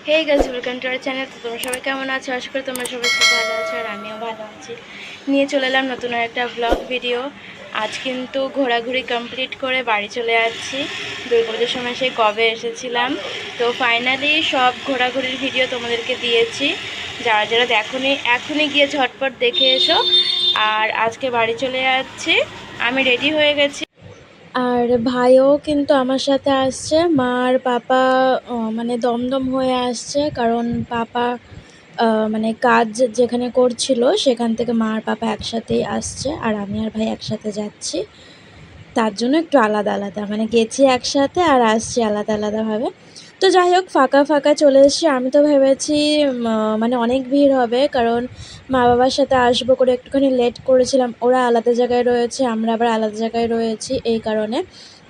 Hey guys, welcome to our channel. তো তোমরা সবাই কেমন আছো? আশা করি তোমরা সবাই খুব ভালো আছো আর আমিও ভালো আছি। নিয়ে চলে এলাম নতুন একটা ব্লগ ভিডিও। আজ কিন্তু ঘোরাঘুরি কমপ্লিট করে বাড়ি চলে যাচ্ছি। দুর্গাপুজোর সময় সেই কবে এসেছিলাম, তো ফাইনালি সব ঘোরাঘুরির ভিডিও তোমাদেরকে দিয়েছি। যারা যারা দেখোনি এখনই গিয়ে ঝটপট দেখে এসো। আর আজকে বাড়ি চলে যাচ্ছি, আমি রেডি হয়ে গেছি। আর ভাইও কিন্তু আমার সাথে আসছে। মা আর পাপা মানে দমদম হয়ে আসছে, কারণ পাপা মানে কাজ যেখানে করছিল সেখান থেকে মা আর পাপা একসাথেই আসছে, আর আমি আর ভাই একসাথে যাচ্ছি। তার জন্য একটু আলাদা আলাদা, মানে গেছি একসাথে আর আসছি আলাদা আলাদাভাবে। তো যাই হোক, ফাঁকা ফাঁকা চলে এসেছি। আমি তো ভেবেছি মানে অনেক ভিড় হবে, কারণ মা বাবার সাথে আসবো করে একটুখানি লেট করেছিলাম। ওরা আলাদা জায়গায় রয়েছে, আমরা আবার আলাদা জায়গায় রয়েছি, এই কারণে।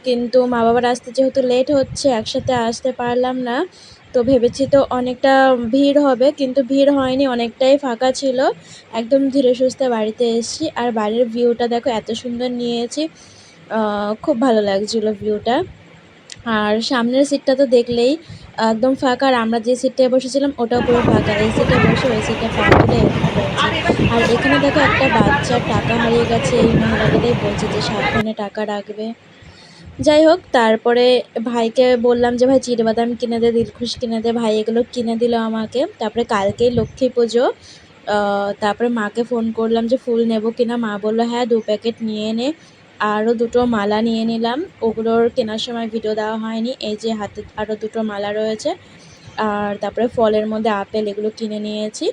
কিন্তু মা বাবার আসতে যেহেতু লেট হচ্ছে, একসাথে আসতে পারলাম না। তো ভেবেছি তো অনেকটা ভিড় হবে, কিন্তু ভিড় হয়নি, অনেকটাই ফাঁকা ছিল। একদম ধীরে সুস্থে বাড়িতে এসেছি। আর বাড়ির ভিউটা দেখো এত সুন্দর নিয়েছি, খুব ভালো লাগছিলো ভিউটা। আর সামনের সিটটা তো দেখলেই একদম ফাঁকা, আর আমরা যে সিটটায় বসেছিলাম ওটাও পুরো ফাঁকা। এই সিটে বসে ওই সিটে পা তুলে এরকম রয়েছে। আর এখানে দেখো একটা বাচ্চার টাকা হারিয়ে গেছে, এই মহিলাটাই বলছে যে সাবধানে টাকা রাখবে। যাই হোক, তারপরে ভাইকে বললাম যে ভাই চিড়বাদাম কিনে দে, দিলখুশ কিনে দে। ভাই এগুলো কিনে দিল আমাকে। তারপরে কালকেই লক্ষ্মী পুজো। তারপরে মাকে ফোন করলাম যে ফুল নেব কিনা। মা বললো হ্যাঁ 2 প্যাকেট নিয়ে নে। আরও 2টো মালা নিয়ে নিলাম, ওগুলোর কেনার সময় ভিডিও দেওয়া হয়নি। এই যে হাতে আরও 2টো মালা রয়েছে। আর তারপরে ফলের মধ্যে আপেল, এগুলো কিনে নিয়েছি।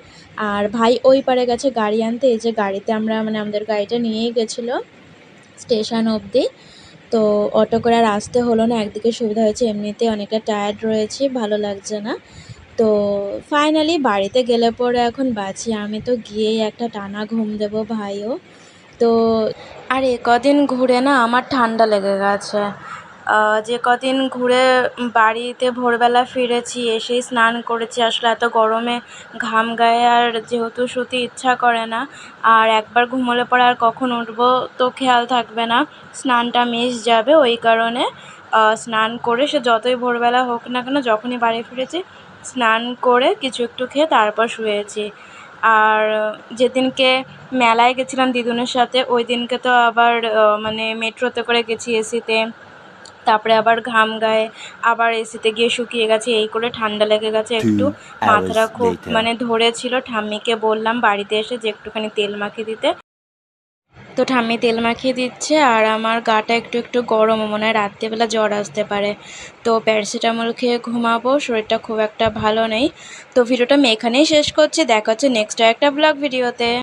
আর ভাই ওই পারে গেছে গাড়ি আনতে। এই যে গাড়িতে আমরা মানে আমাদের গাড়িটা নিয়েই গেছিলো স্টেশন অবধি। তো অটো করে আর আসতে হলো না, একদিকে সুবিধা হয়েছে, এমনিতে অনেকটা টায়ার্ড রয়েছি, ভালো লাগছে না। তো ফাইনালি বাড়িতে গেলে পরে এখন বাঁচি, আমি তো গিয়েই একটা টানা ঘুম দেবো, ভাইও তো। আর এ কদিন ঘুরে না আমার ঠান্ডা লেগে গেছে। যে কদিন ঘুরে বাড়িতে ভোরবেলা ফিরেছি, এসেই স্নান করেছি, আসলে এত গরমে ঘাম গায়ে আর যেহেতু শুতে ইচ্ছা করে না। আর একবার ঘুমোলে পরে আর কখন উঠবো তো খেয়াল থাকবে না, স্নানটা মিস যাবে, ওই কারণে স্নান করে সে যতই ভোরবেলা হোক না কেন, যখনই বাড়ি ফিরেছি স্নান করে কিছু একটু খেয়ে তারপর শুয়েছি। আর যেদিনকে মেলায় গেছিলাম দিদুনের সাথে, ওই দিনকে তো আবার মানে মেট্রোতে করে গেছি এসিতে, তারপরে আবার ঘাম গায়ে, আবার এসিতে গিয়ে শুকিয়ে গেছে, এই করে ঠান্ডা লেগে গেছে একটু। 2 hours মাথাটা খুব later. মানে ধরেছিল। ঠাম্মিকে বললাম বাড়িতে এসে যে একটুখানি তেল মাখিয়ে দিতে, তো ঠাম্মি তেল মাখিয়ে দিচ্ছে। আর আমার গাটা একটু একটু গরম, মনে হয় রাত্রিবেলা জ্বর আসতে পারে। তো প্যারাসিটামল খেয়ে ঘুমাবো, শরীরটা খুব একটা ভালো নেই। তো ভিডিওটা আমি এখানেই শেষ করছি, দেখা হচ্ছে নেক্সট একটা ব্লগ ভিডিওতে।